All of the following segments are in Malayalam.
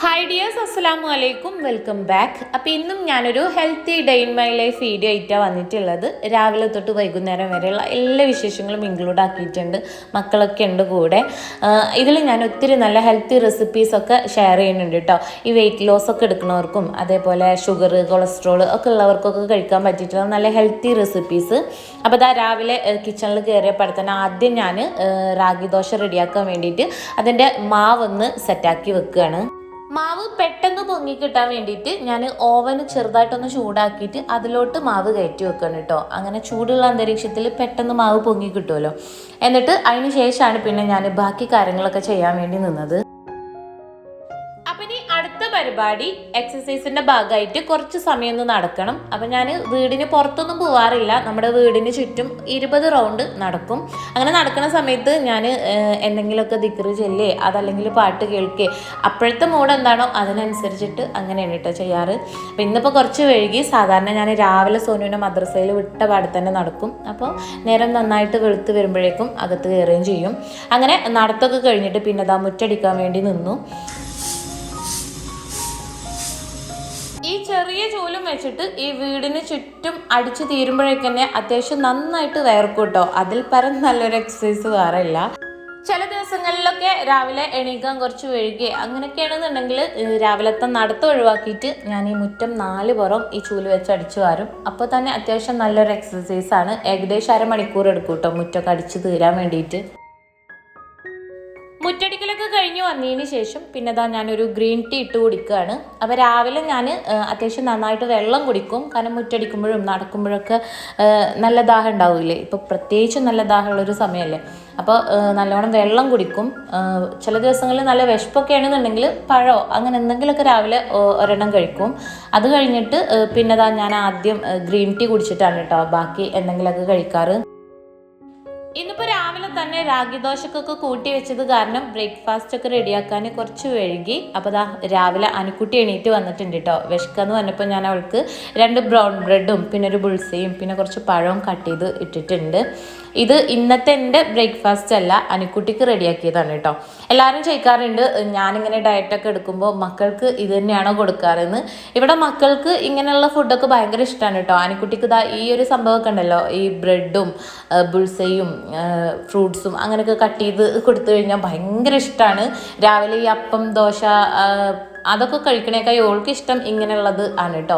ഹായ് ഡിയേഴ്സ്, അസ്സലാമു അലൈക്കും, വെൽക്കം ബാക്ക്. അപ്പോൾ ഇന്നും ഞാനൊരു healthy day in my life video ആയിട്ടാണ് വന്നിട്ടുള്ളത്. രാവിലെ തൊട്ട് വൈകുന്നേരം വരെയുള്ള എല്ലാ വിശേഷങ്ങളും ഇൻക്ലൂഡ് ആക്കിയിട്ടുണ്ട്. മക്കളൊക്കെ ഉണ്ട് കൂടെ. ഇതിൽ ഞാൻ ഒത്തിരി നല്ല ഹെൽത്തി റെസിപ്പീസൊക്കെ ഷെയർ ചെയ്യുന്നുണ്ട് കേട്ടോ. ഈ വെയിറ്റ് ലോസ് ഒക്കെ എടുക്കുന്നവർക്കും അതേപോലെ ഷുഗർ, കൊളസ്ട്രോൾ ഒക്കെ ഉള്ളവർക്കൊക്കെ കഴിക്കാൻ പറ്റിയിട്ടുള്ള നല്ല ഹെൽത്തി റെസിപ്പീസ്. അപ്പോൾ ഇതാ രാവിലെ കിച്ചണിൽ കയറിയപ്പോൾ തന്നെ ആദ്യം ഞാൻ റാഗി ദോശ റെഡിയാക്കാൻ വേണ്ടിയിട്ട് അതിൻ്റെ മാവൊന്ന് സെറ്റാക്കി വെക്കുകയാണ്. മാവ് പെട്ടെന്ന് പൊങ്ങി കിട്ടാൻ വേണ്ടിയിട്ട് ഞാൻ ഓവന് ചെറുതായിട്ടൊന്ന് ചൂടാക്കിയിട്ട് അതിലോട്ട് മാവ് കയറ്റി വെക്കണം കേട്ടോ. അങ്ങനെ ചൂടുള്ള അന്തരീക്ഷത്തിൽ പെട്ടെന്ന് മാവ് പൊങ്ങി കിട്ടുമല്ലോ. എന്നിട്ട് അതിന് ശേഷമാണ് പിന്നെ ഞാൻ ബാക്കി കാര്യങ്ങളൊക്കെ ചെയ്യാൻ വേണ്ടി നിന്നത്. അടുത്ത പരിപാടി എക്സസൈസിന്റെ ഭാഗമായിട്ട് കുറച്ച് സമയം ഒന്ന് നടക്കണം. അപ്പം ഞാൻ വീടിന് പുറത്തൊന്നും പോവാറില്ല, നമ്മുടെ വീടിന് ചുറ്റും 20 റൗണ്ട് നടക്കും. അങ്ങനെ നടക്കുന്ന സമയത്ത് ഞാൻ എന്തെങ്കിലുമൊക്കെ ദിക്റ് ചൊല്ലേ അതല്ലെങ്കിൽ പാട്ട് കേൾക്കേ, അപ്പോഴത്തെ മൂഡ് എന്താണോ അതിനനുസരിച്ചിട്ട് അങ്ങനെയാണ് കേട്ടോ ചെയ്യാറ്. അപ്പം ഇന്നിപ്പോൾ കുറച്ച് വൈകി. സാധാരണ ഞാൻ രാവിലെ സോനുവിനെ മദ്രസയിൽ വിട്ട പാടെ തന്നെ നടക്കും. അപ്പോൾ നേരം നന്നായിട്ട് വെളുത്ത് വരുമ്പോഴേക്കും അകത്ത് കയറുകയും ചെയ്യും. അങ്ങനെ നടത്തൊക്കെ കഴിഞ്ഞിട്ട് പിന്നെ ദാ മുറ്റടിക്കാൻ വേണ്ടി നിന്നു. ഈ ചെറിയ ചൂലും വെച്ചിട്ട് ഈ വീടിന് ചുറ്റും അടിച്ചു തീരുമ്പോഴേക്കന്നെ അത്യാവശ്യം നന്നായിട്ട് വയർക്കും കേട്ടോ. അതിൽ പരം നല്ലൊരു എക്സസൈസ് വേറെ ഇല്ല. ചില ദിവസങ്ങളിലൊക്കെ രാവിലെ എണീക്കാൻ കുറച്ച് വൈകി അങ്ങനെയൊക്കെയാണെന്നുണ്ടെങ്കിൽ രാവിലത്തെ നടത്തം ഒഴിവാക്കിയിട്ട് ഞാൻ ഈ മുറ്റം 4 പുറം ഈ ചൂല് വെച്ച് അടിച്ചു വാരും. അപ്പോൾ തന്നെ അത്യാവശ്യം നല്ലൊരു എക്സസൈസാണ്. ഏകദേശം 1/2 മണിക്കൂർ എടുക്കും കേട്ടോ മുറ്റമൊക്കെ അടിച്ചു തീരാൻ വേണ്ടിയിട്ട്. മുറ്റടിക്കലൊക്കെ കഴിഞ്ഞ് വന്നതിന് ശേഷം പിന്നെ ഞാനൊരു ഗ്രീൻ ടീ ഇട്ട് കുടിക്കുകയാണ്. അപ്പോൾ രാവിലെ ഞാൻ അത്യാവശ്യം നന്നായിട്ട് വെള്ളം കുടിക്കും. കാരണം മുറ്റടിക്കുമ്പോഴും നടക്കുമ്പോഴൊക്കെ നല്ല ദാഹം ഉണ്ടാവില്ലേ, ഇപ്പോൾ പ്രത്യേകിച്ച് നല്ല ദാഹമുള്ളൊരു സമയമല്ലേ. അപ്പോൾ നല്ലോണം വെള്ളം കുടിക്കും. ചില ദിവസങ്ങളിൽ നല്ല വിശപ്പൊക്കെ ആണെന്നുണ്ടെങ്കിൽ പഴമോ അങ്ങനെ എന്തെങ്കിലുമൊക്കെ രാവിലെ ഒരെണ്ണം കഴിക്കും. അത് കഴിഞ്ഞിട്ട് പിന്നെ ഞാൻ ആദ്യം ഗ്രീൻ ടീ കുടിച്ചിട്ടാണ് കേട്ടോ ബാക്കി എന്തെങ്കിലുമൊക്കെ കഴിക്കാറ്. ഇന്നിപ്പോൾ രാവിലെ തന്നെ റാഗി ദോശക്കൊക്കെ കൂട്ടി വെച്ചത് കാരണം ബ്രേക്ക്ഫാസ്റ്റ് ഒക്കെ റെഡിയാക്കാൻ കുറച്ച് വൈകി. അപ്പോൾ രാവിലെ അനുക്കുട്ടി എണീറ്റ് വന്നിട്ടുണ്ട് കേട്ടോ. വിശക്കാന്ന് പറഞ്ഞപ്പോൾ ഞാൻ അവൾക്ക് 2 ബ്രൗൺ ബ്രെഡും പിന്നെ ഒരു ബുൾസയും പിന്നെ കുറച്ച് പഴവും കട്ട് ചെയ്ത് ഇട്ടിട്ടുണ്ട്. ഇത് ഇന്നത്തെ എൻ്റെ ബ്രേക്ക്ഫാസ്റ്റ് അല്ല, അനുക്കുട്ടിക്ക് റെഡിയാക്കിയതാണ് കേട്ടോ. എല്ലാവരും ചോദിക്കാറുണ്ട് ഞാനിങ്ങനെ ഡയറ്റൊക്കെ എടുക്കുമ്പോൾ മക്കൾക്ക് ഇത് തന്നെയാണോ കൊടുക്കാറെന്ന്. ഇവിടെ മക്കൾക്ക് ഇങ്ങനെയുള്ള ഫുഡൊക്കെ ഭയങ്കര ഇഷ്ടമാണ് കേട്ടോ. അനുക്കുട്ടിക്ക് ഈ ഒരു സംഭവമൊക്കെ ഉണ്ടല്ലോ, ഈ ബ്രെഡും ബുൾസയും ഫ്രൂട്ട്സും അങ്ങനെയൊക്കെ കട്ട് ചെയ്ത് കൊടുത്തു കഴിഞ്ഞാൽ ഭയങ്കര ഇഷ്ടമാണ്. രാവിലെ ഈ അപ്പം, ദോശ അതൊക്കെ കഴിക്കണേക്കാൾ ഓൾക്ക് ഇഷ്ടം ഇങ്ങനെയുള്ളത് ആണ് കേട്ടോ.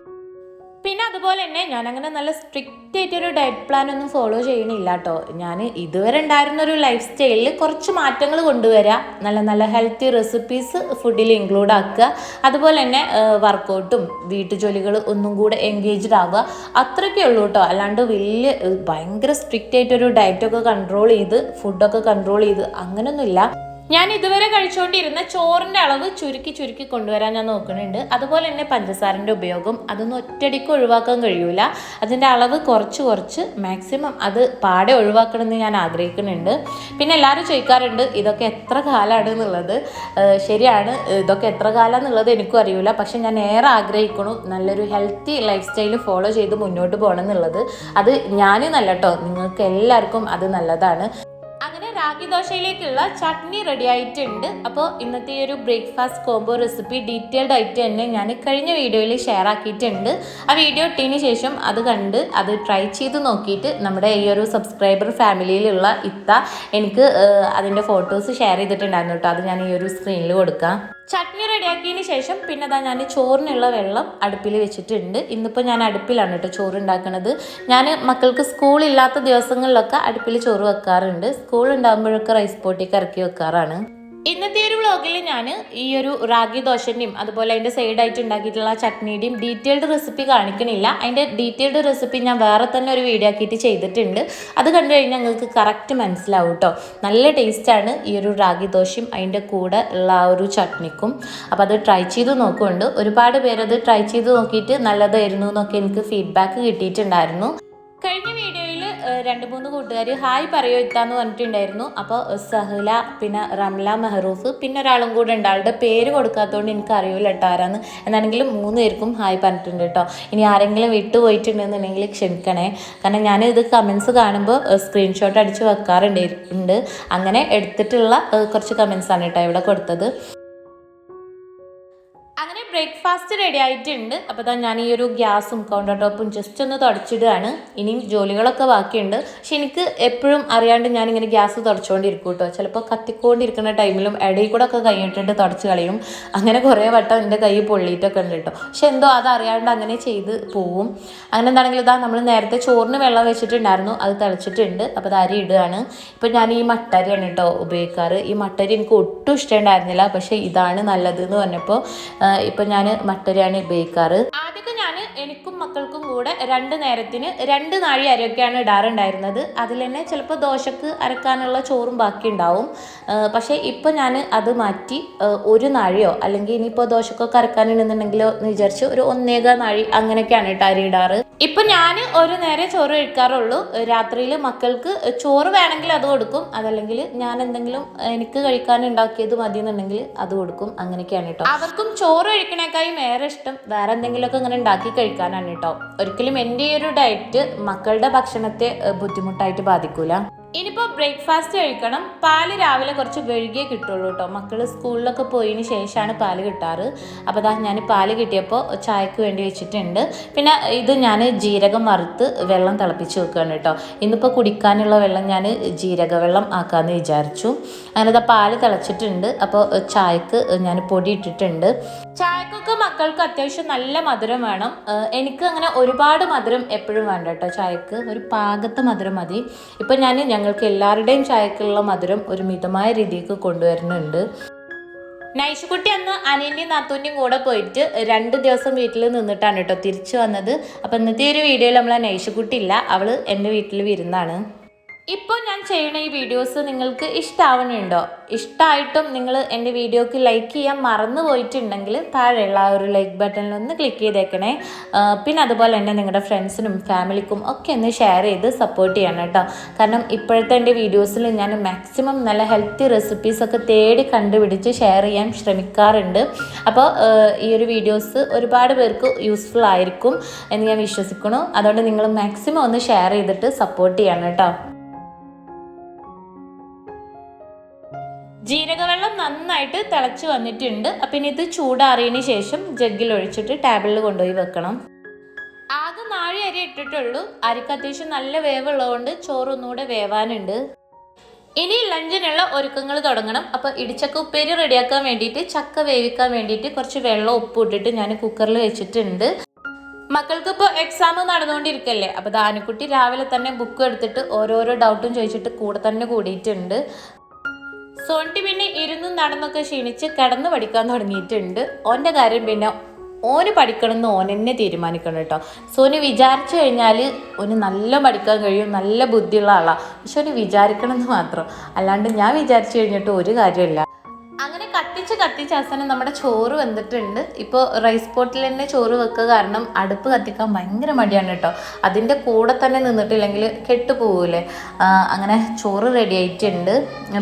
പിന്നെ അതുപോലെ തന്നെ ഞാനങ്ങനെ നല്ല സ്ട്രിക്റ്റ് ആയിട്ടൊരു ഡയറ്റ് പ്ലാൻ ഒന്നും ഫോളോ ചെയ്യണില്ല കേട്ടോ. ഞാൻ ഇതുവരെ ഉണ്ടായിരുന്നൊരു ലൈഫ് സ്റ്റൈലിൽ കുറച്ച് മാറ്റങ്ങൾ കൊണ്ടുവരിക, നല്ല നല്ല ഹെൽത്തി റെസിപ്പീസ് ഫുഡിൽ ഇൻക്ലൂഡ് ആക്കുക, അതുപോലെ തന്നെ വർക്കൗട്ടും വീട്ടുജോലികൾ ഒന്നും കൂടെ എൻഗേജ്ഡ് ആവുക, അത്രയൊക്കെ ഉള്ളൂ കേട്ടോ. അല്ലാണ്ട് വലിയ ഭയങ്കര സ്ട്രിക്റ്റ് ആയിട്ടൊരു ഡയറ്റൊക്കെ കൺട്രോൾ ചെയ്ത് ഫുഡൊക്കെ കൺട്രോൾ ചെയ്ത് അങ്ങനെയൊന്നുമില്ല. ഞാൻ ഇതുവരെ കഴിച്ചുകൊണ്ടിരുന്ന ചോറിൻ്റെ അളവ് ചുരുക്കി കൊണ്ടുവരാൻ ഞാൻ നോക്കുന്നുണ്ട്. അതുപോലെ തന്നെ പഞ്ചസാരൻ്റെ ഉപയോഗം അതൊന്നും ഒറ്റയടിക്ക് ഒഴിവാക്കാൻ കഴിയൂല. അതിൻ്റെ അളവ് കുറച്ച് മാക്സിമം അത് പാടെ ഒഴിവാക്കണമെന്ന് ഞാൻ ആഗ്രഹിക്കുന്നുണ്ട്. പിന്നെ എല്ലാവരും ചോദിക്കാറുണ്ട് ഇതൊക്കെ എത്ര കാലമാണ് എന്നുള്ളത്. ശരിയാണ്, ഇതൊക്കെ എത്ര കാലം എന്നുള്ളത് എനിക്കും അറിയില്ല. പക്ഷെ ഞാൻ ഏറെ ആഗ്രഹിക്കണം നല്ലൊരു ഹെൽത്തി ലൈഫ് സ്റ്റൈൽ ഫോളോ ചെയ്ത് മുന്നോട്ട് പോകണം എന്നുള്ളത്. അത് ഞാനെന്നല്ല കേട്ടോ, നിങ്ങൾക്ക് എല്ലാവർക്കും അത് നല്ലതാണ്. അങ്ങനെ റാഗി ദോശയിലേക്കുള്ള ചട്നി റെഡി ആയിട്ടുണ്ട്. അപ്പോൾ ഇന്നത്തെ ഈ ഒരു ബ്രേക്ക്ഫാസ്റ്റ് കോംബോ റെസിപ്പി ഡീറ്റെയിൽഡ് ആയിട്ട് തന്നെ ഞാൻ കഴിഞ്ഞ വീഡിയോയിൽ ഷെയർ ആക്കിയിട്ടുണ്ട്. ആ വീഡിയോ ഇട്ടതിന് ശേഷം അത് കണ്ട് അത് ട്രൈ ചെയ്ത് നോക്കിയിട്ട് നമ്മുടെ ഈ ഒരു സബ്സ്ക്രൈബർ ഫാമിലിയിലുള്ള ഇത്ത എനിക്ക് അതിൻ്റെ ഫോട്ടോസ് ഷെയർ ചെയ്തിട്ടുണ്ടായിരുന്നു കേട്ടോ. അത് ഞാൻ ഈ ഒരു സ്ക്രീനിൽ കൊടുക്കാം. ചട്നി റെഡിയാക്കിയതിന് ശേഷം പിന്നെ ഞാൻ ചോറിനുള്ള വെള്ളം അടുപ്പിൽ വെച്ചിട്ടുണ്ട്. ഇന്നിപ്പോൾ ഞാൻ അടുപ്പിലാണ് കേട്ടോ ചോറ് ഉണ്ടാക്കുന്നത്. ഞാൻ മക്കൾക്ക് സ്കൂളില്ലാത്ത ദിവസങ്ങളിലൊക്കെ അടുപ്പിൽ ചോറ് വെക്കാറുണ്ട്. സ്കൂൾ ഉണ്ടാകുമ്പോഴൊക്കെ റൈസ് പോട്ടിക്ക് ഇറക്കി വെക്കാറാണ്. ഇന്നത്തെ ഒരു വ്ളോഗിൽ ഞാൻ ഈ ഒരു റാഗി ദോശൻ്റെയും അതുപോലെ അതിൻ്റെ സൈഡായിട്ട് ഉണ്ടാക്കിയിട്ടുള്ള ചട്നിയുടെയും ഡീറ്റെയിൽഡ് റെസിപ്പി കാണിക്കണില്ല. അതിൻ്റെ ഡീറ്റെയിൽഡ് റെസിപ്പി ഞാൻ വേറെ തന്നെ ഒരു വീഡിയോ ആക്കിയിട്ട് ചെയ്തിട്ടുണ്ട്. അത് കണ്ടു കഴിഞ്ഞാൽ നിങ്ങൾക്ക് കറക്റ്റ് മനസ്സിലാവും കേട്ടോ. നല്ല ടേസ്റ്റാണ് ഈ ഒരു റാഗി ദോശയും അതിൻ്റെ കൂടെ ഉള്ള ആ ഒരു ചട്നിക്കും. അപ്പോൾ അത് ട്രൈ ചെയ്ത് നോക്കുന്നുണ്ട്. ഒരുപാട് പേരത് ട്രൈ ചെയ്ത് നോക്കിയിട്ട് നല്ലതായിരുന്നു എന്നൊക്കെ എനിക്ക് ഫീഡ്ബാക്ക് കിട്ടിയിട്ടുണ്ടായിരുന്നു. കഴിഞ്ഞ വീഡിയോയിൽ 2-3 കൂട്ടുകാർ ഹായ് പറയോ ഇത്താന്ന് പറഞ്ഞിട്ടുണ്ടായിരുന്നു. അപ്പോൾ സഹല, പിന്നെ റംല മെഹറൂഫ്, പിന്നെ ഒരാളും കൂടെ ഉണ്ട്. ആളുടെ പേര് കൊടുക്കാത്തതുകൊണ്ട് എനിക്ക് അറിയില്ല കേട്ടോ ആരാന്ന്. എന്നാണെങ്കിലും 3 പേർക്കും ഹായ് പറഞ്ഞിട്ടുണ്ട് കേട്ടോ. ഇനി ആരെങ്കിലും വിട്ടുപോയിട്ടുണ്ടെന്നുണ്ടെങ്കിൽ ക്ഷമിക്കണേ. കാരണം ഞാൻ ഇത് കമൻസ് കാണുമ്പോൾ സ്ക്രീൻഷോട്ട് അടിച്ച് വെക്കാറുണ്ട്. അങ്ങനെ എടുത്തിട്ടുള്ള കുറച്ച് കമൻസാണ് കേട്ടോ ഇവിടെ കൊടുത്തത്. അങ്ങനെ ബ്രേക്ക്ഫാസ്റ്റ് റെഡി ആയിട്ടുണ്ട്. അപ്പോൾ തന്നെ ഞാൻ ഈ ഒരു ഗ്യാസും കൗണ്ടർ ടോപ്പും ജസ്റ്റ് ഒന്ന് തുടച്ചിടുകയാണ്. ഇനിയും ജോലികളൊക്കെ ബാക്കിയുണ്ട്. പക്ഷെ എനിക്ക് എപ്പോഴും അറിയാണ്ട് ഞാനിങ്ങനെ ഗ്യാസ് തുടച്ചുകൊണ്ടിരിക്കും കേട്ടോ. ചിലപ്പോൾ കത്തിക്കൊണ്ടിരിക്കുന്ന ടൈമിലും ഇടയിൽ കൂടെ ഒക്കെ കൈയിട്ടിട്ട് തുടച്ച് കളയും. അങ്ങനെ കുറേ വട്ടം എൻ്റെ കൈ പൊള്ളിയിട്ടൊക്കെ ഉണ്ട് കേട്ടോ. പക്ഷെ എന്തോ അതറിയാണ്ട് അങ്ങനെ ചെയ്ത് പോവും. അങ്ങനെ എന്താണെങ്കിലും ഇതാ നമ്മൾ നേരത്തെ ചോറിന് വെള്ളം വെച്ചിട്ടുണ്ടായിരുന്നു, അത് തിളച്ചിട്ടുണ്ട്. അപ്പോൾ അത് അരി ഇടുകയാണ്. ഇപ്പം ഞാൻ ഈ മട്ടരിയാണ് കേട്ടോ ഉപയോഗിക്കാറ്. ഈ മട്ടരി എനിക്ക് ഒട്ടും ഇഷ്ടമുണ്ടായിരുന്നില്ല, പക്ഷേ ഇതാണ് നല്ലത് എന്ന് പറഞ്ഞപ്പോൾ ഇപ്പം ഞാൻ മട്ടരിയാണ് ഉപയോഗിക്കാറ്. ആദ്യമൊക്കെ ഞാൻ എനിക്കും മക്കൾക്കും കൂടെ 2 നേരത്തിന് 2 നാഴി അരിയൊക്കെയാണ് ഇടാറുണ്ടായിരുന്നത്. അതിൽ തന്നെ ചിലപ്പോൾ ദോശക്ക് അരക്കാനുള്ള ചോറും ബാക്കി ഉണ്ടാവും. പക്ഷേ ഇപ്പം ഞാൻ അത് മാറ്റി 1 നാഴിയോ അല്ലെങ്കിൽ ഇനിയിപ്പോൾ ദോശക്കൊക്കെ അരക്കാനുണ്ടെന്നുണ്ടെങ്കിലോ എന്ന് വിചാരിച്ച് ഒരു 1.25 നാഴി അങ്ങനെയൊക്കെയാണ് കേട്ടോ അരി ഇടാറ്. ഇപ്പം ഞാൻ 1 നേരം ചോറ് കഴിക്കാറുള്ളൂ. രാത്രിയിൽ മക്കൾക്ക് ചോറ് വേണമെങ്കിൽ അത് കൊടുക്കും, അതല്ലെങ്കിൽ ഞാൻ എന്തെങ്കിലും എനിക്ക് കഴിക്കാൻ ഉണ്ടാക്കിയത് മതി എന്നുണ്ടെങ്കിൽ അത് കൊടുക്കും. അങ്ങനെയൊക്കെയാണ് കേട്ടോ. അവർക്കും ചോറ് കഴിക്കണേക്കാളും ഏറെ ഇഷ്ടം വേറെ എന്തെങ്കിലുമൊക്കെ ഇങ്ങനെ ഉണ്ടാക്കി കഴിക്കാനാണ് കേട്ടോ. ഒരിക്കലും എൻ്റെ ഈ ഒരു ഡയറ്റ് മക്കളുടെ ഭക്ഷണത്തെ ബുദ്ധിമുട്ടായിട്ട് ബാധിക്കൂല. ഇനിയിപ്പോൾ ബ്രേക്ക്ഫാസ്റ്റ് കഴിക്കണം. പാല് രാവിലെ കുറച്ച് വൈകിയേ കിട്ടുള്ളൂ കേട്ടോ. മക്കൾ സ്കൂളിലൊക്കെ പോയതിന് ശേഷമാണ് പാല് കിട്ടാറ്. അപ്പോൾ അതാ ഞാൻ പാല് കിട്ടിയപ്പോൾ ചായക്ക് വേണ്ടി വെച്ചിട്ടുണ്ട്. പിന്നെ ഇത് ഞാൻ ജീരകം വറുത്ത് വെള്ളം തിളപ്പിച്ച് വെക്കുകയാണ് കേട്ടോ. ഇന്നിപ്പോൾ കുടിക്കാനുള്ള വെള്ളം ഞാൻ ജീരക വെള്ളം ആക്കാമെന്ന് വിചാരിച്ചു. അങ്ങനെ ഇതാ പാല് തിളച്ചിട്ടുണ്ട്. അപ്പോൾ ചായക്ക് ഞാൻ പൊടി ഇട്ടിട്ടുണ്ട്. ചായക്കൊക്കെ മക്കൾക്ക് അത്യാവശ്യം നല്ല മധുരം വേണം. എനിക്ക് അങ്ങനെ ഒരുപാട് മധുരം എപ്പോഴും വേണ്ട കേട്ടോ. ചായക്ക് ഒരു പാകത്തെ മധുരം മതി. ഇപ്പം ഞങ്ങൾക്ക് എല്ലാവരുടെയും ചായക്കുള്ള മധുരം ഒരു മിതമായ രീതിക്ക് കൊണ്ടുവരുന്നുണ്ട്. നൈഷുക്കുട്ടി അന്ന് അനിയൻ്റെയും നാത്തൂൻ്റെയും കൂടെ പോയിട്ട് 2 ദിവസം വീട്ടിൽ നിന്നിട്ടാണ് കേട്ടോ തിരിച്ചു വന്നത്. അപ്പം ഇന്നത്തെ ഒരു വീഡിയോയിൽ നമ്മളെ നൈഷുക്കുട്ടി ഇല്ല, അവൾ എൻ്റെ വീട്ടിൽ വരുന്നതാണ്. ഇപ്പോൾ ഞാൻ ചെയ്യുന്ന ഈ വീഡിയോസ് നിങ്ങൾക്ക് ഇഷ്ടമാവുന്നുണ്ടോ? ഇഷ്ടമായിട്ടും നിങ്ങൾ എൻ്റെ വീഡിയോക്ക് ലൈക്ക് ചെയ്യാൻ മറന്നു പോയിട്ടുണ്ടെങ്കിൽ താഴെയുള്ള ആ ഒരു ലൈക്ക് ബട്ടണിൽ ഒന്ന് ക്ലിക്ക് ചെയ്തേക്കണേ. പിന്നെ അതുപോലെ തന്നെ നിങ്ങളുടെ ഫ്രണ്ട്സിനും ഫാമിലിക്കും ഒക്കെ ഒന്ന് ഷെയർ ചെയ്ത് സപ്പോർട്ട് ചെയ്യണം കേട്ടോ. കാരണം ഇപ്പോഴത്തെ എൻ്റെ വീഡിയോസിൽ ഞാൻ മാക്സിമം നല്ല ഹെൽത്തി റെസിപ്പീസൊക്കെ തേടി കണ്ടുപിടിച്ച് ഷെയർ ചെയ്യാൻ ശ്രമിക്കാറുണ്ട്. അപ്പോൾ ഈ ഒരു വീഡിയോസ് ഒരുപാട് പേർക്ക് യൂസ്ഫുൾ ആയിരിക്കും എന്ന് ഞാൻ വിശ്വസിക്കുന്നു. അതുകൊണ്ട് നിങ്ങൾ മാക്സിമം ഒന്ന് ഷെയർ ചെയ്തിട്ട് സപ്പോർട്ട് ചെയ്യണം കേട്ടോ. ജീരകവെള്ളം നന്നായിട്ട് തിളച്ച് വന്നിട്ടുണ്ട്. അപ്പം ഇനി ഇത് ചൂടാറിയതിന് ശേഷം ജഗ്ഗിൽ ഒഴിച്ചിട്ട് ടേബിളിൽ കൊണ്ടുപോയി വെക്കണം. ആകെ 4 അരി ഇട്ടിട്ടുള്ളൂ. അരിക്ക് അത്യാവശ്യം നല്ല വേവുള്ളതുകൊണ്ട് ചോറൊന്നുകൂടെ വേവാനുണ്ട്. ഇനി ലഞ്ചിനുള്ള ഒരുക്കങ്ങൾ തുടങ്ങണം. അപ്പോൾ ഇടിച്ചക്ക ഉപ്പേരി റെഡിയാക്കാൻ വേണ്ടിയിട്ട് ചക്ക വേവിക്കാൻ വേണ്ടിയിട്ട് കുറച്ച് വെള്ളം ഉപ്പ് ഇട്ടിട്ട് ഞാൻ കുക്കറിൽ വെച്ചിട്ടുണ്ട്. മക്കൾക്ക് ഇപ്പോൾ എക്സാം നടന്നുകൊണ്ടിരിക്കല്ലേ. അപ്പോൾ ദാനുക്കുട്ടി രാവിലെ തന്നെ ബുക്ക് എടുത്തിട്ട് ഓരോരോ ഡൗട്ടും ചോദിച്ചിട്ട് കൂടെ തന്നെ കൂടിയിട്ടുണ്ട്. സോണ്ടി പിന്നെ ഇരുന്നും നടന്നൊക്കെ ക്ഷീണിച്ച് കിടന്ന് പഠിക്കാൻ തുടങ്ങിയിട്ടുണ്ട്. ഓൻ്റെ കാര്യം പിന്നെ ഓന് പഠിക്കണമെന്ന് ഓൻ തന്നെ തീരുമാനിക്കണം കേട്ടോ. സോന് വിചാരിച്ചു കഴിഞ്ഞാൽ ഓന് നല്ല പഠിക്കാൻ കഴിയും, നല്ല ബുദ്ധിയുള്ള ആളാണ്. പക്ഷെ ഓന് വിചാരിക്കണം എന്ന് മാത്രം, അല്ലാണ്ട് ഞാൻ വിചാരിച്ചു കഴിഞ്ഞിട്ട് ഒരു കാര്യമില്ല. അങ്ങനെ കത്തിച്ച് അവസാനം നമ്മുടെ ചോറ് വെന്തിട്ടുണ്ട്. ഇപ്പോൾ റൈസ് പോട്ടിൽ തന്നെ ചോറ് വെക്കുക കാരണം അടുപ്പ് കത്തിക്കാൻ ഭയങ്കര മടിയാണ് കേട്ടോ. അതിൻ്റെ കൂടെ തന്നെ നിന്നിട്ടില്ലെങ്കിൽ കെട്ടുപോകൂലേ. അങ്ങനെ ചോറ് റെഡി ആയിട്ടുണ്ട്.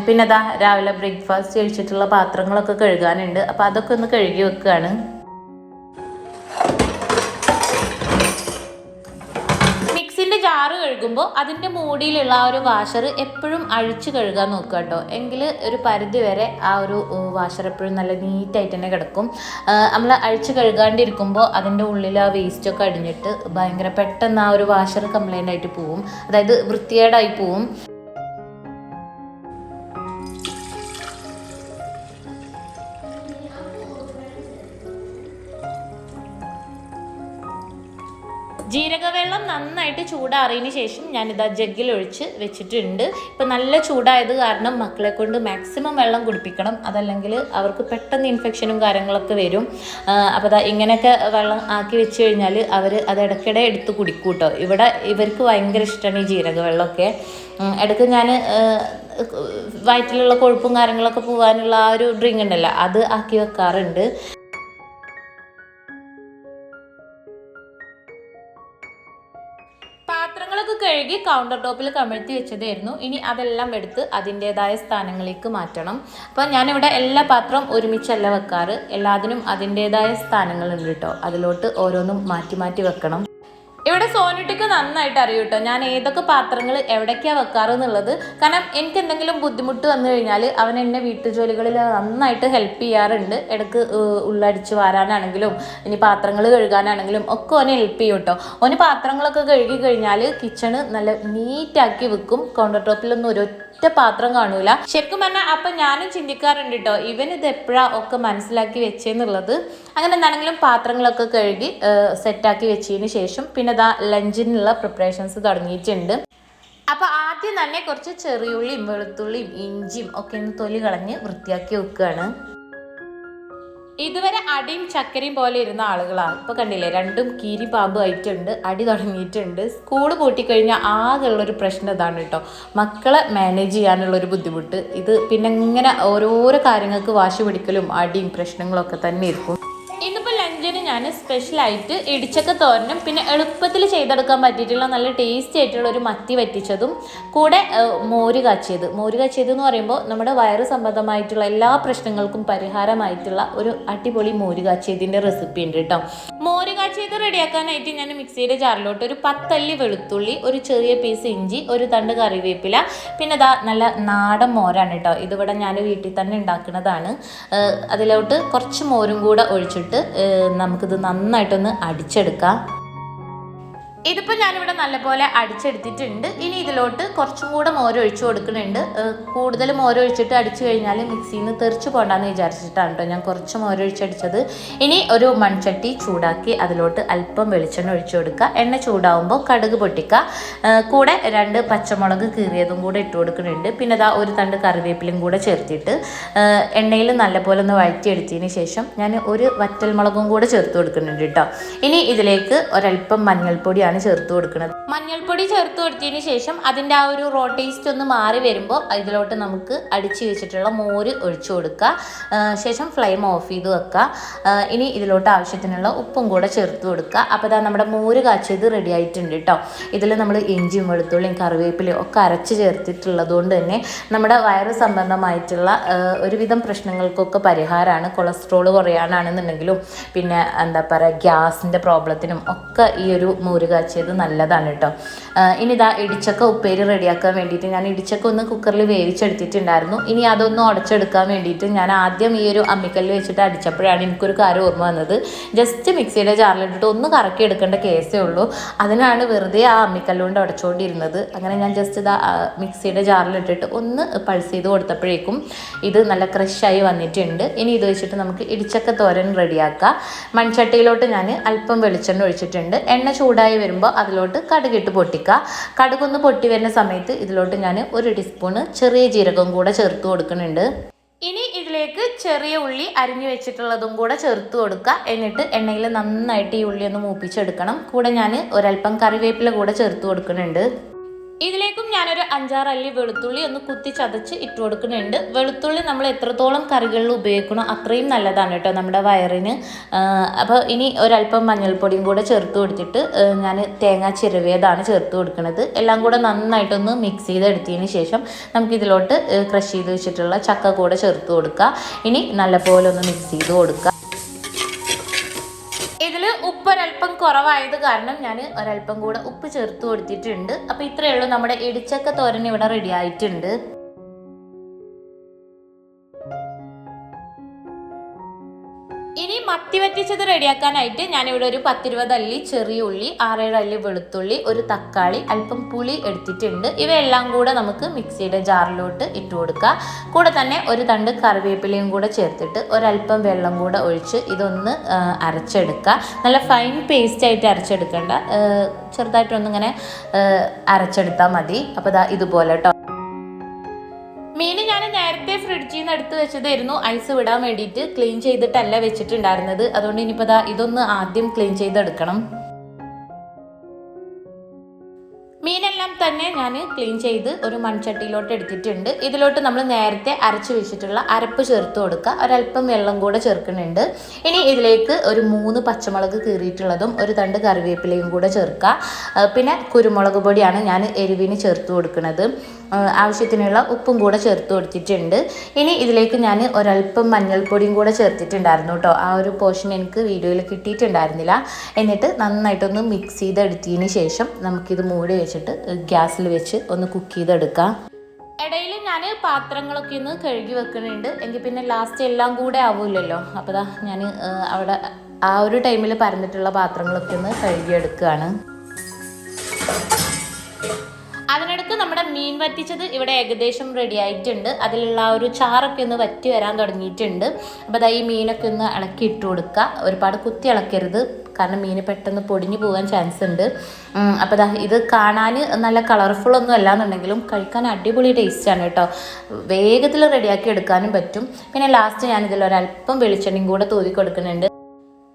പിന്നെ അതാ രാവിലെ ബ്രേക്ക്ഫാസ്റ്റ് കഴിച്ചിട്ടുള്ള പാത്രങ്ങളൊക്കെ കഴുകാനുണ്ട്. അപ്പോൾ അതൊക്കെ ഒന്ന് കഴുകി വെക്കുകയാണ്. ജാറ് കഴുകുമ്പോൾ അതിൻ്റെ മൂടിയിലുള്ള ആ ഒരു വാഷർ എപ്പോഴും അഴിച്ച് കഴുകാൻ നോക്കുക കേട്ടോ. എങ്കിൽ ഒരു പരിധി വരെ ആ ഒരു വാഷർ എപ്പോഴും നല്ല നീറ്റായിട്ട് തന്നെ കിടക്കും. നമ്മൾ അഴിച്ച് കഴുകാണ്ടിരിക്കുമ്പോൾ അതിൻ്റെ ഉള്ളിൽ ആ വേസ്റ്റൊക്കെ അടിഞ്ഞിട്ട് ഭയങ്കര പെട്ടെന്ന് ആ ഒരു വാഷർ കംപ്ലൈൻ്റ് ആയിട്ട് പോവും, അതായത് വൃത്തികേടായി പോവും. ജീരകവെള്ളം നന്നായിട്ട് ചൂടാറിയതിന് ശേഷം ഞാനിതാ ജഗ്ഗിൽ ഒഴിച്ച് വെച്ചിട്ടുണ്ട്. ഇപ്പം നല്ല ചൂടായത് കാരണം മക്കളെ കൊണ്ട് മാക്സിമം വെള്ളം കുടിപ്പിക്കണം, അതല്ലെങ്കിൽ അവർക്ക് പെട്ടെന്ന് ഇൻഫെക്ഷനും കാര്യങ്ങളൊക്കെ വരും. അപ്പോൾ അതാ ഇങ്ങനെയൊക്കെ വെള്ളം ആക്കി വെച്ച് കഴിഞ്ഞാൽ അവർ അത് ഇടയ്ക്കിടെ എടുത്ത് കുടിക്കും കേട്ടോ. ഇവിടെ ഇവർക്ക് ഭയങ്കര ഇഷ്ടമാണ് ഈ ജീരകവെള്ളമൊക്കെ. ഇടയ്ക്ക് ഞാൻ വയറ്റിലുള്ള കൊഴുപ്പും കാര്യങ്ങളൊക്കെ പോകാനുള്ള ആ ഒരു ഡ്രിങ്ക് ഉണ്ടല്ലോ, അത് ആക്കി വെക്കാറുണ്ട്. പാത്രങ്ങളൊക്കെ കഴുകി കൗണ്ടർ ടോപ്പിൽ കമഴ്ത്തി വെച്ചതായിരുന്നു. ഇനി അതെല്ലാം എടുത്ത് അതിൻ്റേതായ സ്ഥാനങ്ങളിലേക്ക് മാറ്റണം. അപ്പോൾ ഞാനിവിടെ എല്ലാ പാത്രവും ഒരുമിച്ചല്ല വെക്കാറ്, എല്ലാത്തിനും അതിൻ്റേതായ സ്ഥാനങ്ങളുണ്ട് കേട്ടോ. അതിലോട്ട് ഓരോന്നും മാറ്റി മാറ്റി വെക്കണം. ഇവിടെ സോനുട്ടിക്ക് നന്നായിട്ട് അറിയും കേട്ടോ ഞാൻ ഏതൊക്കെ പാത്രങ്ങൾ എവിടേക്കാണ് വെക്കാറ് എന്നുള്ളത്. കാരണം എനിക്ക് എന്തെങ്കിലും ബുദ്ധിമുട്ട് വന്നു കഴിഞ്ഞാൽ അവൻ എന്നെ വീട്ടുജോലികളിൽ നന്നായിട്ട് ഹെൽപ്പ് ചെയ്യാറുണ്ട്. ഇടയ്ക്ക് ഉള്ളടിച്ച് വാരാനാണെങ്കിലും ഇനി പാത്രങ്ങൾ കഴുകാനാണെങ്കിലും ഒക്കെ ഓനെ ഹെൽപ്പ് ചെയ്യും കേട്ടോ. ഓന് പാത്രങ്ങളൊക്കെ കഴുകി കഴിഞ്ഞാൽ കിച്ചണ് നല്ല നീറ്റാക്കി വെക്കും. കൗണ്ടർ ടോപ്പിലൊന്നും ഒരൊറ്റ പാത്രം കാണൂല. ശരിക്കും പറഞ്ഞാൽ അപ്പം ഞാനും ചിന്തിക്കാറുണ്ട് കേട്ടോ ഇവൻ ഇത് എപ്പോഴാ ഒക്കെ മനസ്സിലാക്കി വെച്ചെന്നുള്ളത്. അങ്ങനെ എന്താണെങ്കിലും പാത്രങ്ങളൊക്കെ കഴുകി സെറ്റാക്കി വെച്ചതിന് ശേഷം പിന്നെ ലഞ്ചിനുള്ള പ്രിപ്പറേഷൻസ് തുടങ്ങിയിട്ടുണ്ട്. അപ്പോൾ ആദ്യം തന്നെ കുറച്ച് ചെറിയുള്ളിയും വെളുത്തുള്ളിയും ഇഞ്ചിയും ഒക്കെ ഒന്ന് തൊലി കളഞ്ഞ് വൃത്തിയാക്കി വെക്കുകയാണ്. ഇതുവരെ അടിയും ചക്കരയും പോലെ ഇരുന്ന ആളുകളാണ് ഇപ്പോൾ കണ്ടില്ലേ രണ്ടും കീരി പാമ്പ് ആയിട്ടുണ്ട്. അടി തുടങ്ങിയിട്ടുണ്ട്. സ്കൂൾ പൂട്ടിക്കഴിഞ്ഞാൽ ആകെയുള്ളൊരു പ്രശ്നം ഇതാണ് കേട്ടോ, മക്കളെ മാനേജ് ചെയ്യാനുള്ളൊരു ബുദ്ധിമുട്ട്. ഇത് പിന്നെ ഇങ്ങനെ ഓരോരോ കാര്യങ്ങൾക്ക് വാശി പിടിക്കലും അടിയും പ്രശ്നങ്ങളൊക്കെ തന്നെ ഇരിക്കും. ഇന്നിപ്പോൾ ലഞ്ചിന് ഞാൻ സ്പെഷ്യലായിട്ട് ഇടിച്ചക്ക തോരനും പിന്നെ എളുപ്പത്തിൽ ചെയ്തെടുക്കാൻ പറ്റിയിട്ടുള്ള നല്ല ടേസ്റ്റി ആയിട്ടുള്ള ഒരു മത്തി വറ്റിച്ചതും കൂടെ മോര് കാച്ചിയത് എന്ന് പറയുമ്പോൾ നമ്മുടെ വയറ് സംബന്ധമായിട്ടുള്ള എല്ലാ പ്രശ്നങ്ങൾക്കും പരിഹാരമായിട്ടുള്ള ഒരു അടിപൊളി മോര് കാച്ചിയതിൻ്റെ റെസിപ്പി ഉണ്ട് കേട്ടോ. മോര് കാച്ചിയത് റെഡിയാക്കാനായിട്ട് ഞാൻ മിക്സിയുടെ ജാറിലോട്ട് ഒരു 10 അല്ലി വെളുത്തുള്ളി, ഒരു ചെറിയ പീസ് ഇഞ്ചി, ഒരു തണ്ട് കറിവേപ്പില, പിന്നെ നല്ല നാടൻ മോരാണ് കേട്ടോ. ഇതിവിടെ ഞാൻ വീട്ടിൽ തന്നെ ഉണ്ടാക്കുന്നതാണ്. അതിലോട്ട് കുറച്ച് മോരും കൂടെ ഒഴിച്ചിട്ട് നമുക്കിത് നന്നായിട്ടൊന്ന് അടിച്ചെടുക്കാം. ഇതിപ്പോൾ ഞാനിവിടെ നല്ലപോലെ അടിച്ചെടുത്തിട്ടുണ്ട്. ഇനി ഇതിലോട്ട് കുറച്ചും കൂടെ മോരൊഴിച്ച് കൊടുക്കുന്നുണ്ട്. കൂടുതൽ മോരൊഴിച്ചിട്ട് അടിച്ചു കഴിഞ്ഞാൽ മിക്സിയിൽ നിന്ന് തെറിച്ച് പോകണ്ടെന്ന് വിചാരിച്ചിട്ടാണ് കേട്ടോ ഞാൻ കുറച്ച് മോരൊഴിച്ചടിച്ചത്. ഇനി ഒരു മൺചട്ടി ചൂടാക്കി അതിലോട്ട് അല്പം വെളിച്ചെണ്ണ ഒഴിച്ചു കൊടുക്കുക. എണ്ണ ചൂടാവുമ്പോൾ കടുക് പൊട്ടിക്കുക. കൂടെ 2 പച്ചമുളക് കീറിയതും കൂടെ ഇട്ട് കൊടുക്കുന്നുണ്ട്. പിന്നെ ഒരു തണ്ട് കറിവേപ്പിലയും കൂടെ ചേർത്തിട്ട് എണ്ണയിൽ നല്ലപോലെ ഒന്ന് വഴറ്റിയെടുത്തതിന് ശേഷം ഞാൻ ഒരു വറ്റൽമുളകും കൂടെ ചേർത്ത് കൊടുക്കുന്നുണ്ട് കേട്ടോ. ഇനി ഇതിലേക്ക് ഒരല്പം മഞ്ഞൾപ്പൊടിയാണ് ചേർത്ത് കൊടുക്കുന്നത്. മഞ്ഞൾപ്പൊടി ചേർത്ത് കൊടുത്തതിന് ശേഷം അതിൻ്റെ ആ ഒരു റോ ടേസ്റ്റ് ഒന്ന് മാറി വരുമ്പോൾ ഇതിലോട്ട് നമുക്ക് അടിച്ചു വെച്ചിട്ടുള്ള മോര് ഒഴിച്ചു കൊടുക്കുക. ശേഷം ഫ്ലെയിം ഓഫ് ചെയ്ത് വെക്കുക. ഇനി ഇതിലോട്ട് ആവശ്യത്തിനുള്ള ഉപ്പും കൂടെ ചേർത്ത് കൊടുക്കുക. അപ്പോൾ നമ്മുടെ മോര് കാച്ചിയത് റെഡി ആയിട്ടുണ്ട് കേട്ടോ. ഇതിൽ നമ്മൾ ഇഞ്ചിയും വെളുത്തുള്ളിയും കറിവേപ്പിലയും ഒക്കെ അരച്ച് ചേർത്തിട്ടുള്ളത് കൊണ്ട് തന്നെ നമ്മുടെ വയറ് സംബന്ധമായിട്ടുള്ള ഒരുവിധം പ്രശ്നങ്ങൾക്കൊക്കെ പരിഹാരമാണ്. കൊളസ്ട്രോൾ കുറയാനാണെന്നുണ്ടെങ്കിലും പിന്നെ ഗ്യാസിൻ്റെ പ്രോബ്ലത്തിനും ഒക്കെ ഈ ഒരു മോര് കാച്ചിയത് നല്ലതാണ് കേട്ടോ. ഇനി ഇടിച്ചക്ക ഉപ്പേരി റെഡിയാക്കാൻ വേണ്ടിയിട്ട് ഞാൻ ഇടിച്ചക്ക ഒന്ന് കുക്കറിൽ വേവിച്ചെടുത്തിട്ടുണ്ടായിരുന്നു. ഇനി അതൊന്ന് ഉടച്ചെടുക്കാൻ വേണ്ടിയിട്ട് ഞാൻ ആദ്യം ഈ ഒരു അമ്മിക്കല്ല് വെച്ചിട്ട് അടിച്ചപ്പോഴാണ് എനിക്കൊരു കാര്യം ഓർമ്മ വന്നത്. ജസ്റ്റ് മിക്സിയുടെ ജാറിലിട്ടിട്ട് ഒന്ന് കറക്കി എടുക്കേണ്ട കേസേ ഉള്ളൂ. അതിനാണ് വെറുതെ ആ അമ്മിക്കല്ലുകൊണ്ട് ഉടച്ചുകൊണ്ടിരുന്നത്. അങ്ങനെ ഞാൻ ജസ്റ്റ് മിക്സിയുടെ ജാറിലിട്ടിട്ട് ഒന്ന് പൾസ് ചെയ്ത് കൊടുത്തപ്പോഴേക്കും ഇത് നല്ല ക്രഷായി വന്നിട്ടുണ്ട്. ഇനി ഇത് വെച്ചിട്ട് നമുക്ക് ഇടിച്ചക്ക തോരൻ റെഡിയാക്കാം. മൺചട്ടിയിലോട്ട് ഞാൻ അല്പം വെളിച്ചെണ്ണ ഒഴിച്ചിട്ടുണ്ട്. എണ്ണ ചൂടായി വരുമ്പോൾ അതിലോട്ട് കടുകിട്ട് പൊട്ടിക്കുക. കടുകൊന്ന് പൊട്ടി വരുന്ന സമയത്ത് ഇതിലോട്ട് ഞാൻ 1 ടീസ്പൂണ് ചെറിയ ജീരകം കൂടെ ചേർത്ത് കൊടുക്കുന്നുണ്ട്. ഇനി ഇതിലേക്ക് ചെറിയ ഉള്ളി അരിഞ്ഞു വെച്ചിട്ടുള്ളതും കൂടെ ചേർത്ത് കൊടുക്കുക. എന്നിട്ട് എണ്ണയിൽ നന്നായിട്ട് ഈ ഉള്ളി ഒന്ന് മൂപ്പിച്ചെടുക്കണം. കൂടെ ഞാൻ ഒരല്പം കറിവേപ്പില കൂടെ ചേർത്ത് കൊടുക്കുന്നുണ്ട്. ഇതിലേക്കും ഞാനൊരു 5-6 അല്ലി വെളുത്തുള്ളി ഒന്ന് കുത്തി ചതച്ച് ഇട്ട് കൊടുക്കുന്നുണ്ട്. വെളുത്തുള്ളി നമ്മൾ എത്രത്തോളം കറികളിൽ ഉപയോഗിക്കണോ അത്രയും നല്ലതാണ് കേട്ടോ നമ്മുടെ വയറിന്. അപ്പോൾ ഇനി ഒരല്പം മഞ്ഞൾപ്പൊടിയും കൂടെ ചേർത്ത് കൊടുത്തിട്ട് ഞാൻ തേങ്ങ ചിരവിയതാണ് ചേർത്ത് കൊടുക്കുന്നത്. എല്ലാം കൂടെ നന്നായിട്ടൊന്ന് മിക്സ് ചെയ്തെടുത്തതിന് ശേഷം നമുക്കിതിലോട്ട് ക്രഷ് ചെയ്ത് വെച്ചിട്ടുള്ള ചക്ക കൂടെ ചേർത്ത് കൊടുക്കുക. ഇനി നല്ലപോലെ ഒന്ന് മിക്സ് ചെയ്ത് കൊടുക്കുക. ഇതിൽ ഉപ്പ് ഒരല്പം കുറവായത് കാരണം ഞാൻ ഒരല്പം കൂടെ ഉപ്പ് ചേർത്ത് കൊടുത്തിട്ടുണ്ട്. അപ്പോൾ ഇത്രയേ ഉള്ളൂ, നമ്മുടെ ഇടിച്ചക്ക തോരൻ ഇവിടെ റെഡി ആയിട്ടുണ്ട്. ഇനി മത്തി വറ്റിച്ചത് റെഡിയാക്കാനായിട്ട് ഞാനിവിടെ ഒരു 10-20 അല്ലി ചെറിയ ഉള്ളി, 6-7 അല്ലി വെളുത്തുള്ളി, ഒരു തക്കാളി, അല്പം പുളി എടുത്തിട്ടുണ്ട്. ഇവയെല്ലാം കൂടെ നമുക്ക് മിക്സിയുടെ ജാറിലോട്ട് ഇട്ട് കൊടുക്കുക. കൂടെ തന്നെ ഒരു തണ്ട് കറിവേപ്പിലയും കൂടെ ചേർത്തിട്ട് ഒരല്പം വെള്ളം കൂടെ ഒഴിച്ച് ഇതൊന്ന് അരച്ചെടുക്കുക. നല്ല ഫൈൻ പേസ്റ്റ് ആയിട്ട് അരച്ചെടുക്കേണ്ട, ചെറുതായിട്ടൊന്നിങ്ങനെ അരച്ചെടുത്താൽ മതി. അപ്പോൾ ഇതുപോലെ കേട്ടോ. മീൻ ഞാൻ നേരത്തെ ഫ്രിഡ്ജിൽ നിന്ന് എടുത്ത് വെച്ചതായിരുന്നു ഐസ് വിടാൻ വേണ്ടിയിട്ട്. ക്ലീൻ ചെയ്തിട്ടല്ല വെച്ചിട്ടുണ്ടായിരുന്നത്. അതുകൊണ്ട് ഇനിയിപ്പോൾ ഇതൊന്ന് ആദ്യം ക്ലീൻ ചെയ്തെടുക്കണം. മീനെല്ലാം തന്നെ ഞാൻ ക്ലീൻ ചെയ്ത് ഒരു മൺചട്ടിയിലോട്ട് എടുത്തിട്ടുണ്ട്. ഇതിലോട്ട് നമ്മൾ നേരത്തെ അരച്ച് വെച്ചിട്ടുള്ള അരപ്പ് ചേർത്ത് കൊടുക്കുക. ഒരല്പം വെള്ളം കൂടെ ചേർക്കുന്നുണ്ട്. ഇനി ഇതിലേക്ക് ഒരു 3 പച്ചമുളക് കീറിയിട്ടുള്ളതും ഒരു തണ്ട് കറിവേപ്പിലയും കൂടെ ചേർക്കുക. പിന്നെ കുരുമുളക് പൊടിയാണ് ഞാൻ എരിവിന് ചേർത്ത് കൊടുക്കുന്നത്. ആവശ്യത്തിനുള്ള ഉപ്പും കൂടെ ചേർത്ത് കൊടുത്തിട്ടുണ്ട്. ഇനി ഇതിലേക്ക് ഞാൻ ഒരല്പം മഞ്ഞൾപ്പൊടിയും കൂടെ ചേർത്തിട്ടുണ്ടായിരുന്നു കേട്ടോ. ആ ഒരു പോർഷൻ എനിക്ക് വീഡിയോയിൽ കിട്ടിയിട്ടുണ്ടായിരുന്നില്ല. എന്നിട്ട് നന്നായിട്ടൊന്ന് മിക്സ് ചെയ്തെടുത്തതിന് ശേഷം നമുക്കിത് മൂടി വെച്ചിട്ട് ഗ്യാസിൽ വെച്ച് ഒന്ന് കുക്ക് ചെയ്തെടുക്കാം. ഇടയിൽ ഞാൻ പാത്രങ്ങളൊക്കെ ഒന്ന് കഴുകി വെക്കുന്നുണ്ട്. എങ്കിൽ പിന്നെ ലാസ്റ്റ് എല്ലാം കൂടെ ആവില്ലല്ലോ. അപ്പോൾ ഞാൻ അവിടെ ആ ഒരു ടൈമിൽ പരന്നിട്ടുള്ള പാത്രങ്ങളൊക്കെ ഒന്ന് കഴുകിയെടുക്കുകയാണ്. അതിനിടയ്ക്ക് നമ്മുടെ മീൻ വറ്റിച്ചത് ഇവിടെ ഏകദേശം റെഡി ആയിട്ടുണ്ട്. അതിലുള്ള ആ ഒരു ചാറൊക്കെ ഒന്ന് വറ്റി വരാൻ തുടങ്ങിയിട്ടുണ്ട്. അപ്പോൾ ഈ മീനൊക്കെ ഒന്ന് ഇളക്കി ഇട്ട് കൊടുക്കുക. ഒരുപാട് കുത്തി ഇളക്കരുത്, കാരണം മീൻ പെട്ടെന്ന് പൊടിഞ്ഞു പോകാൻ ചാൻസ് ഉണ്ട്. അപ്പോൾ ഇത് കാണാൻ നല്ല കളർഫുള്ളൊന്നും അല്ലാന്നുണ്ടെങ്കിലും കഴിക്കാൻ അടിപൊളി ടേസ്റ്റാണ് കേട്ടോ. വേഗത്തിൽ റെഡിയാക്കി എടുക്കാനും പറ്റും. പിന്നെ ലാസ്റ്റ് ഞാനിതിലൊരല്പം വെളിച്ചെണ്ണയും കൂടെ തൂവി കൊടുക്കുന്നുണ്ട്.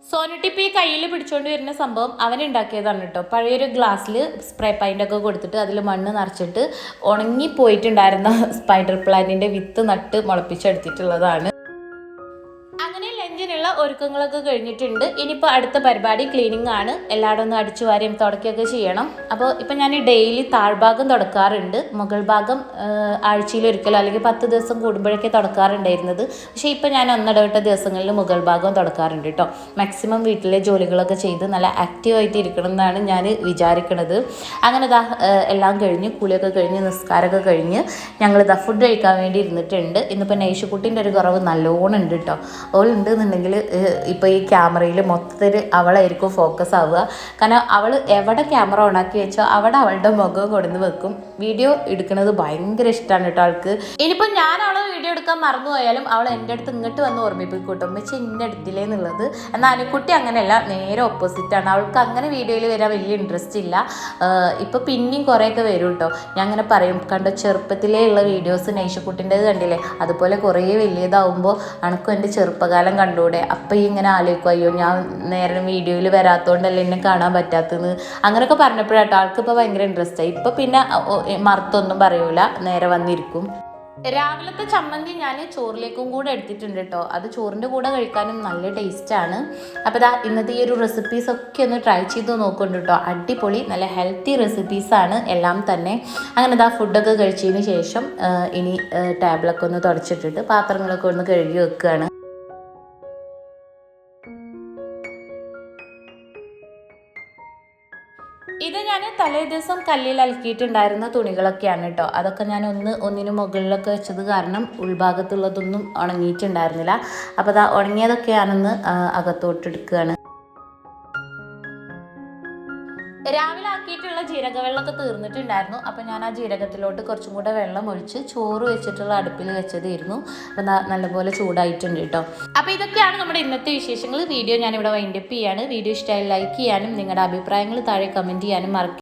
സോനുട്ടിപ്പ് ഈ കയ്യിൽ പിടിച്ചുകൊണ്ട് വരുന്ന സംഭവം അവനുണ്ടാക്കിയതാണ് കേട്ടോ. പഴയൊരു ഗ്ലാസ്സിൽ സ്പ്രേ പെയിൻ്റൊക്കെ കൊടുത്തിട്ട് അതിൽ മണ്ണ് നിറച്ചിട്ട് ഉണങ്ങിപ്പോയിട്ടുണ്ടായിരുന്ന സ്പൈഡർ പ്ലാന്റിൻ്റെ വിത്ത് നട്ട് മുളപ്പിച്ചെടുത്തിട്ടുള്ളതാണ്. അങ്ങനെ ലഞ്ചിനുള്ള ഒരുക്കങ്ങളൊക്കെ കഴിഞ്ഞിട്ടുണ്ട്. ഇനിയിപ്പോൾ അടുത്ത പരിപാടി ക്ലീനിങ് ആണ്. എല്ലായിടും ഒന്ന് അടിച്ചു വാരിയും തുടക്കുകയൊക്കെ ചെയ്യണം. അപ്പോൾ ഇപ്പം ഞാൻ ഡെയിലി താഴ്ഭാഗം തുടക്കാറുണ്ട്. മുകൾ ഭാഗം ആഴ്ചയിലൊരിക്കലോ അല്ലെങ്കിൽ 10 ദിവസം കൂടുമ്പോഴൊക്കെ തുടക്കാറുണ്ടായിരുന്നത്. പക്ഷേ ഇപ്പം ഞാൻ ഒന്നിടവിട്ട ദിവസങ്ങളിൽ മുകൾ ഭാഗം തുടക്കാറുണ്ട് കേട്ടോ. മാക്സിമം വീട്ടിലെ ജോലികളൊക്കെ ചെയ്ത് നല്ല ആക്റ്റീവായിട്ട് ഇരിക്കണം എന്നാണ് ഞാൻ വിചാരിക്കുന്നത്. അങ്ങനെ എല്ലാം കഴിഞ്ഞ് കുളിയൊക്കെ കഴിഞ്ഞ് നിസ്കാരമൊക്കെ കഴിഞ്ഞ് ഞങ്ങളിതാ ഫുഡ് കഴിക്കാൻ വേണ്ടി ഇരുന്നിട്ടുണ്ട്. ഇന്നിപ്പോൾ നൈഷുക്കുട്ടിൻ്റെ ഒരു കുറവ് നല്ലോണം ഉണ്ട് കേട്ടോ. അവളുണ്ട് എന്നുണ്ടെങ്കിൽ ഇപ്പോൾ ഈ ക്യാമറയിൽ മൊത്തത്തിൽ അവളായിരിക്കും ഫോക്കസ് ആവുക. കാരണം അവൾ എവിടെ ക്യാമറ ഓണാക്കി വെച്ചോ അവിടെ അവളുടെ മുഖം കൊടുന്ന് വെക്കും. വീഡിയോ എടുക്കുന്നത് ഭയങ്കര ഇഷ്ടമാണ് കേട്ടോ ആൾക്ക്. ഇനിയിപ്പോൾ ഞാൻ അവളെ വീഡിയോ എടുക്കാൻ മറന്നു പോയാലും അവൾ എൻ്റെ അടുത്ത് ഇങ്ങോട്ട് വന്ന് ഓർമ്മിപ്പിക്കും കേട്ടോ, വെച്ച് ഇന്നെ എടുത്തില്ലേ എന്നുള്ളത്. എന്നാൽ അനുക്കുട്ടി അങ്ങനെയല്ല, നേരെ ഓപ്പോസിറ്റാണ്. അവൾക്ക് അങ്ങനെ വീഡിയോയിൽ വരാൻ വലിയ ഇൻട്രസ്റ്റ് ഇല്ല. ഇപ്പോൾ പിന്നെയും കുറേയൊക്കെ വരും കേട്ടോ. ഞാൻ അങ്ങനെ പറയും, കണ്ടോ ചെറുപ്പത്തിലേ ഉള്ള വീഡിയോസ് നൈഷക്കുട്ടിൻ്റെത് കണ്ടില്ലേ, അതുപോലെ കുറേ വലിയതാവുമ്പോൾ അനക്കും എൻ്റെ ചെറുപ്പകാലം കണ്ടൂടെ. അപ്പം ഈ ഇങ്ങനെ ആലോചിക്കും, അയ്യോ ഞാൻ നേരെ വീഡിയോയിൽ വരാത്തതുകൊണ്ടല്ലേ എന്നെ കാണാൻ പറ്റാത്തതെന്ന്. അങ്ങനെയൊക്കെ പറഞ്ഞപ്പോഴാട്ടോ ആൾക്കിപ്പോൾ ഭയങ്കര ഇൻട്രസ്റ്റായി. ഇപ്പം പിന്നെ മറുത്തൊന്നും പറയൂല, നേരെ വന്നിരിക്കും. രാവിലത്തെ ചമ്മന്തി ഞാൻ ചോറിലേക്കും കൂടെ എടുത്തിട്ടുണ്ട് കേട്ടോ. അത് ചോറിൻ്റെ കൂടെ കഴിക്കാനും നല്ല ടേസ്റ്റാണ്. അപ്പോൾ ഇന്നത്തെ ഈ ഒരു റെസിപ്പീസൊക്കെ ഒന്ന് ട്രൈ ചെയ്ത് നോക്കുന്നുണ്ട് കേട്ടോ. അടിപൊളി നല്ല ഹെൽത്തി റെസിപ്പീസാണ് എല്ലാം തന്നെ. അങ്ങനെ ഫുഡൊക്കെ കഴിച്ചതിന് ശേഷം ഇനി ടേബിളൊക്കെ ഒന്ന് തുടച്ചിട്ടിട്ട് പാത്രങ്ങളൊക്കെ ഒന്ന് കഴുകി വെക്കുകയാണ്. ഇത് ഞാൻ തലേ ദിവസം കല്ലിൽ അലക്കിയിട്ടുണ്ടായിരുന്ന തുണികളൊക്കെയാണ് കേട്ടോ. അതൊക്കെ ഞാൻ ഒന്നിന് മുകളിലൊക്കെ വെച്ചത് കാരണം ഉൾഭാഗത്തുള്ളതൊന്നും ഉണങ്ങിയിട്ടുണ്ടായിരുന്നില്ല. അപ്പോൾ ഉണങ്ങിയതൊക്കെ ഞാനൊന്ന് അകത്തോട്ടെടുക്കുകയാണ്. രാവിലെ ആക്കിയിട്ടുള്ള ജീരകവെള്ളമൊക്കെ തീർന്നിട്ടുണ്ടായിരുന്നു. അപ്പോൾ ഞാൻ ആ ജീരകത്തിലോട്ട് കുറച്ചും കൂടെ വെള്ളം ഒഴിച്ച് ചോറ് വെച്ചിട്ടുള്ള അടുപ്പിൽ വെച്ചതായിരുന്നു. അപ്പോൾ നല്ലപോലെ ചൂടായിട്ടുണ്ട് കേട്ടോ. അപ്പോൾ ഇതൊക്കെയാണ് നമ്മുടെ ഇന്നത്തെ വിശേഷങ്ങൾ. വീഡിയോ ഞാനിവിടെ വൈൻഡപ്പ് ചെയ്യാണ്. വീഡിയോ ഇഷ്ടമായി ലൈക്ക് ചെയ്യാനും നിങ്ങളുടെ അഭിപ്രായങ്ങൾ താഴെ കമൻറ്റ് ചെയ്യാനും മറക്കും.